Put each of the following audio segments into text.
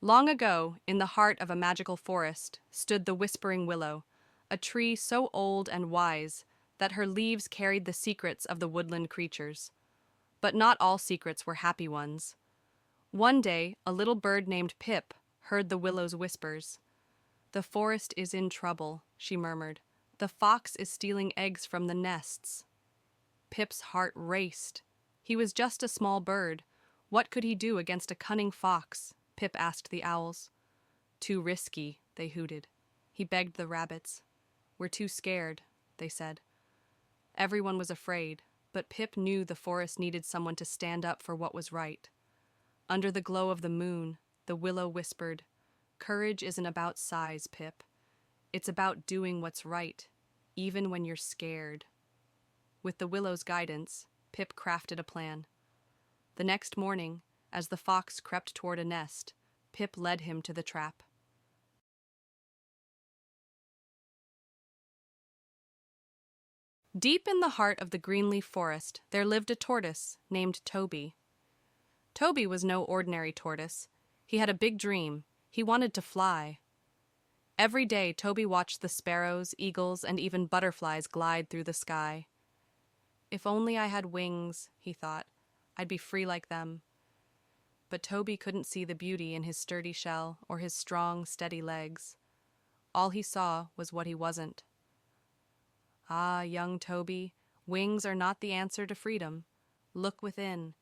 Long ago, in the heart of a magical forest, stood the whispering willow, a tree so old and wise that her leaves carried the secrets of the woodland creatures. But not all secrets were happy ones. One day, a little bird named Pip heard the willow's whispers. "The forest is in trouble," she murmured. "The fox is stealing eggs from the nests." Pip's heart raced. He was just a small bird. What could he do against a cunning fox? Pip asked the owls. "Too risky," they hooted. He begged the rabbits. "We're too scared," they said. Everyone was afraid, but Pip knew the forest needed someone to stand up for what was right. Under the glow of the moon, the willow whispered, "Courage isn't about size, Pip. It's about doing what's right, even when you're scared." With the willow's guidance, Pip crafted a plan. The next morning, as the fox crept toward a nest, Pip led him to the trap. Deep in the heart of the greenleaf forest, there lived a tortoise named Toby. Toby was no ordinary tortoise. He had a big dream. He wanted to fly. Every day, Toby watched the sparrows, eagles, and even butterflies glide through the sky. "If only I had wings," he thought, "I'd be free like them." But Toby couldn't see the beauty in his sturdy shell or his strong, steady legs. All he saw was what he wasn't. Ah, young Toby, wings are not the answer to freedom. Look within.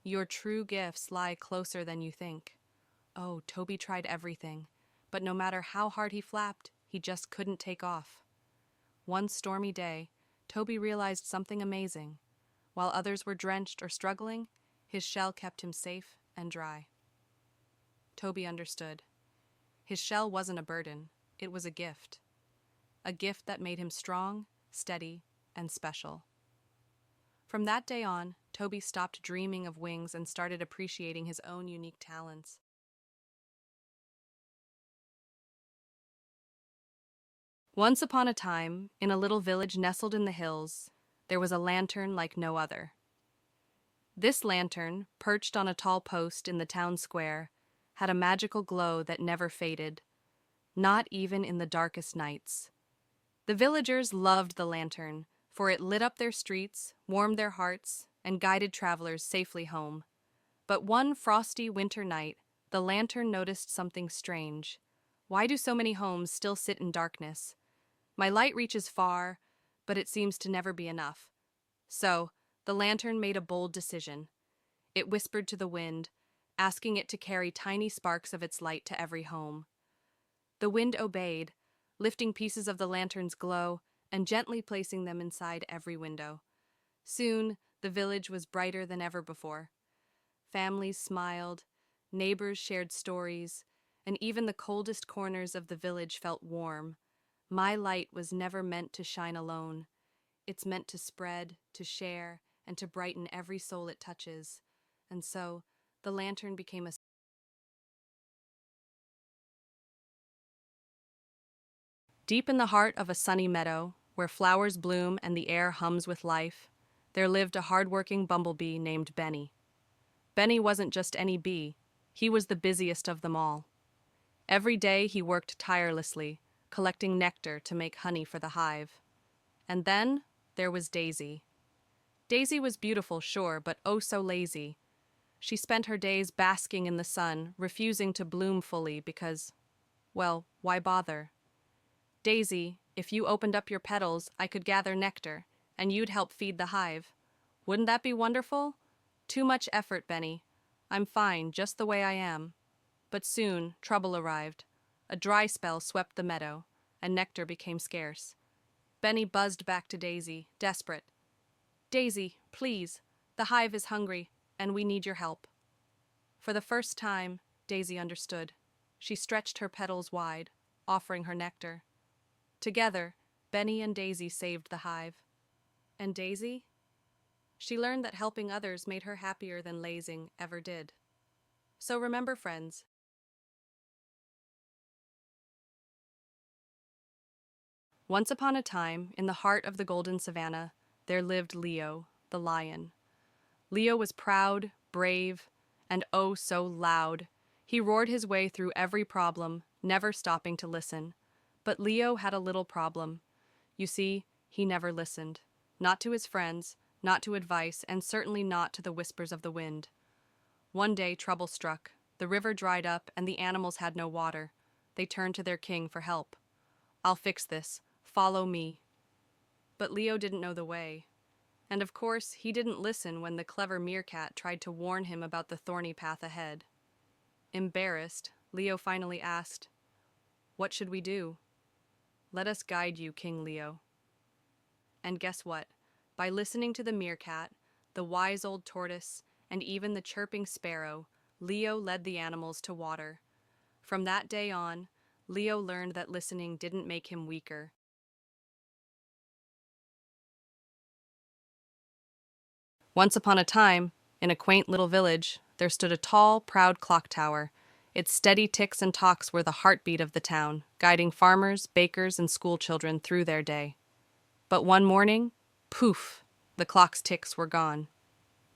Your true gifts lie closer than you think. Oh, Toby tried everything, but no matter how hard he flapped, he just couldn't take off. One stormy day, Toby realized something amazing. While others were drenched or struggling, his shell kept him safe and dry. Toby understood. His shell wasn't a burden, it was a gift. A gift that made him strong, steady, and special. From that day on, Toby stopped dreaming of wings and started appreciating his own unique talents. Once upon a time, in a little village nestled in the hills, there was a lantern like no other. This lantern, perched on a tall post in the town square, had a magical glow that never faded, not even in the darkest nights. The villagers loved the lantern, for it lit up their streets, warmed their hearts, and guided travelers safely home. But one frosty winter night, the lantern noticed something strange. "Why do so many homes still sit in darkness? My light reaches far, but it seems to never be enough." So, the lantern made a bold decision. It whispered to the wind, asking it to carry tiny sparks of its light to every home. The wind obeyed, lifting pieces of the lantern's glow and gently placing them inside every window. Soon, the village was brighter than ever before. Families smiled, neighbors shared stories, and even the coldest corners of the village felt warm. My light was never meant to shine alone. It's meant to spread, to share, and to brighten every soul it touches. And so, the lantern became a... Deep in the heart of a sunny meadow, where flowers bloom and the air hums with life, there lived a hard-working bumblebee named Benny. Benny wasn't just any bee, he was the busiest of them all. Every day he worked tirelessly, collecting nectar to make honey for the hive. And then there was Daisy. Daisy was beautiful, sure, but oh so lazy. She spent her days basking in the sun, refusing to bloom fully because, well, why bother? "Daisy, if you opened up your petals, I could gather nectar, and you'd help feed the hive. Wouldn't that be wonderful?" "Too much effort, Benny. I'm fine, just the way I am." But soon, trouble arrived. A dry spell swept the meadow, and nectar became scarce. Benny buzzed back to Daisy, desperate. "Daisy, please, the hive is hungry, and we need your help." For the first time, Daisy understood. She stretched her petals wide, offering her nectar. Together, Benny and Daisy saved the hive. And Daisy? She learned that helping others made her happier than lazing ever did. So remember, friends, once upon a time, in the heart of the golden savannah, there lived Leo, the lion. Leo was proud, brave, and oh so loud. He roared his way through every problem, never stopping to listen. But Leo had a little problem. You see, he never listened. Not to his friends, not to advice, and certainly not to the whispers of the wind. One day trouble struck. The river dried up and the animals had no water. They turned to their king for help. "I'll fix this. Follow me." But Leo didn't know the way. And of course, he didn't listen when the clever meerkat tried to warn him about the thorny path ahead. Embarrassed, Leo finally asked, "What should we do?" "Let us guide you, King Leo." And guess what? By listening to the meerkat, the wise old tortoise, and even the chirping sparrow, Leo led the animals to water. From that day on, Leo learned that listening didn't make him weaker. Once upon a time, in a quaint little village, there stood a tall, proud clock tower. Its steady ticks and talks were the heartbeat of the town, guiding farmers, bakers, and schoolchildren through their day. But one morning, poof, the clock's ticks were gone.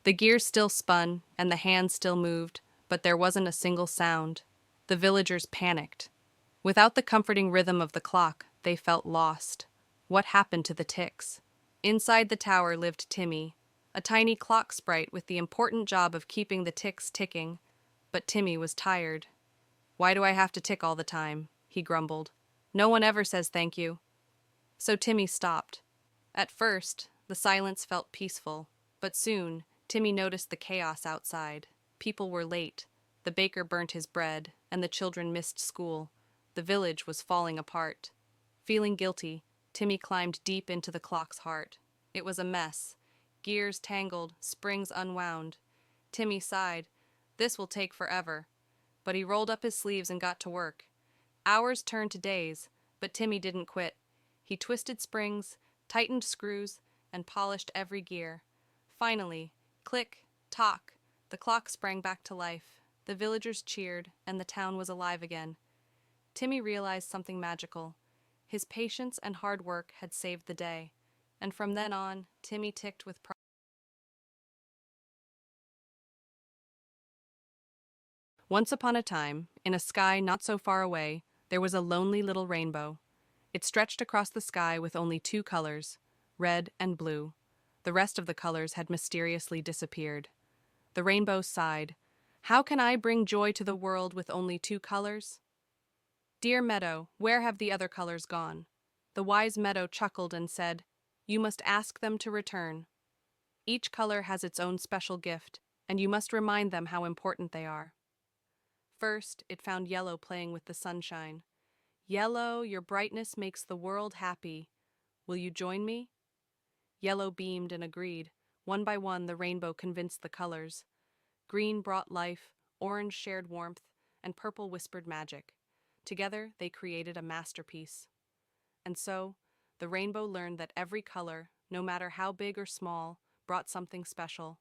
The gears still spun, and the hands still moved, but there wasn't a single sound. The villagers panicked. Without the comforting rhythm of the clock, they felt lost. What happened to the ticks? Inside the tower lived Timmy, a tiny clock sprite with the important job of keeping the ticks ticking. But Timmy was tired. "Why do I have to tick all the time?" he grumbled. "No one ever says thank you." So Timmy stopped. At first, the silence felt peaceful, but soon, Timmy noticed the chaos outside. People were late. The baker burnt his bread, and the children missed school. The village was falling apart. Feeling guilty, Timmy climbed deep into the clock's heart. It was a mess. Gears tangled, springs unwound. Timmy sighed. This will take forever. But he rolled up his sleeves and got to work. Hours turned to days, but Timmy didn't quit. He twisted springs, tightened screws, and polished every gear. Finally, click, tock, the clock sprang back to life. The villagers cheered, and the town was alive again. Timmy realized something magical. His patience and hard work had saved the day. And from then on, Timmy ticked with pride. Once upon a time, in a sky not so far away, there was a lonely little rainbow. It stretched across the sky with only two colors, red and blue. The rest of the colors had mysteriously disappeared. The rainbow sighed. "How can I bring joy to the world with only two colors?" "Dear meadow, where have the other colors gone?" The wise meadow chuckled and said, "You must ask them to return. Each color has its own special gift, and you must remind them how important they are." First, it found yellow playing with the sunshine. "Yellow, your brightness makes the world happy. Will you join me?" Yellow beamed and agreed. One by one, the rainbow convinced the colors. Green brought life, orange shared warmth, and purple whispered magic. Together, they created a masterpiece. And so, the rainbow learned that every color, no matter how big or small, brought something special.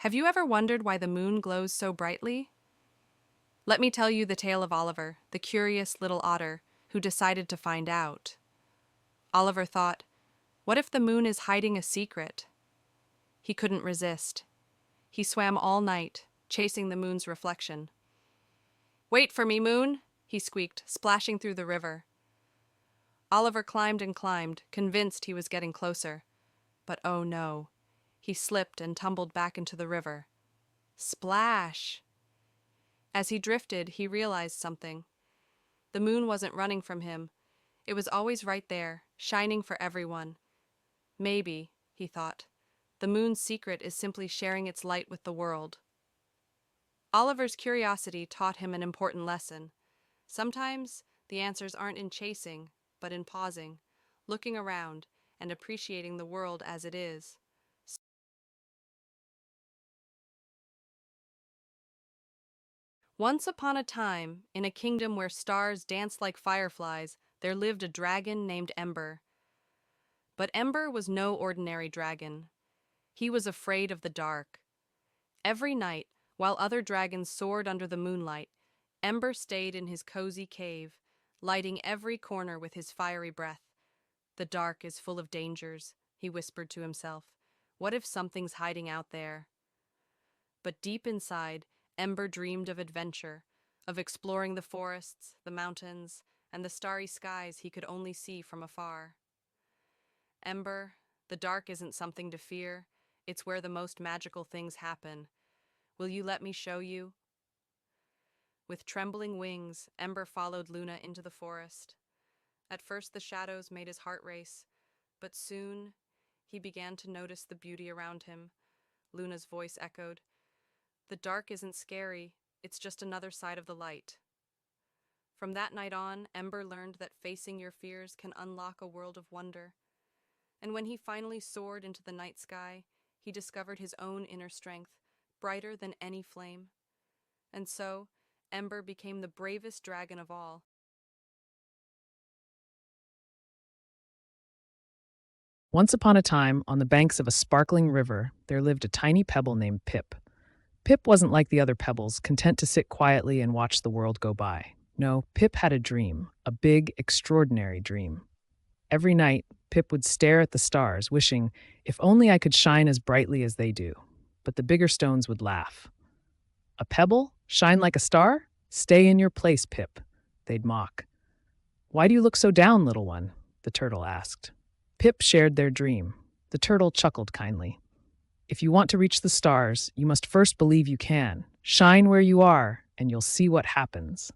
Have you ever wondered why the moon glows so brightly? Let me tell you the tale of Oliver, the curious little otter, who decided to find out. Oliver thought, what if the moon is hiding a secret? He couldn't resist. He swam all night, chasing the moon's reflection. "Wait for me, moon," he squeaked, splashing through the river. Oliver climbed and climbed, convinced he was getting closer. But oh no, he slipped and tumbled back into the river. Splash! As he drifted, he realized something. The moon wasn't running from him. It was always right there, shining for everyone. Maybe, he thought, the moon's secret is simply sharing its light with the world. Oliver's curiosity taught him an important lesson. Sometimes the answers aren't in chasing, but in pausing, looking around, and appreciating the world as it is. Once upon a time, in a kingdom where stars danced like fireflies, there lived a dragon named Ember. But Ember was no ordinary dragon. He was afraid of the dark. Every night, while other dragons soared under the moonlight, Ember stayed in his cozy cave, lighting every corner with his fiery breath. "The dark is full of dangers," he whispered to himself. What if something's hiding out there? But deep inside, Ember dreamed of adventure, of exploring the forests, the mountains, and the starry skies he could only see from afar. Ember, the dark isn't something to fear, it's where the most magical things happen. Will you let me show you? With trembling wings, Ember followed Luna into the forest. At first, the shadows made his heart race, but soon he began to notice the beauty around him. Luna's voice echoed, "The dark isn't scary, it's just another side of the light." From that night on, Ember learned that facing your fears can unlock a world of wonder. And when he finally soared into the night sky, he discovered his own inner strength, brighter than any flame. And so, Ember became the bravest dragon of all. Once upon a time, on the banks of a sparkling river, there lived a tiny pebble named Pip. Pip wasn't like the other pebbles, content to sit quietly and watch the world go by. No, Pip had a dream, a big, extraordinary dream. Every night, Pip would stare at the stars, wishing, if only I could shine as brightly as they do. But the bigger stones would laugh. A pebble? Shine like a star? Stay in your place, Pip. They'd mock. Why do you look so down, little one? The turtle asked. Pip shared their dream. The turtle chuckled kindly. If you want to reach the stars, you must first believe you can. Shine where you are, and you'll see what happens.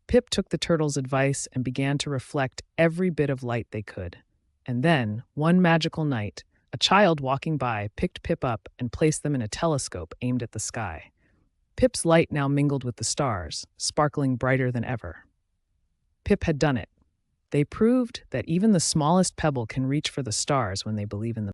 Pip took the turtle's advice and began to reflect every bit of light they could. And then, one magical night, a child walking by picked Pip up and placed them in a telescope aimed at the sky. Pip's light now mingled with the stars, sparkling brighter than ever. Pip had done it. They proved that even the smallest pebble can reach for the stars when they believe in them.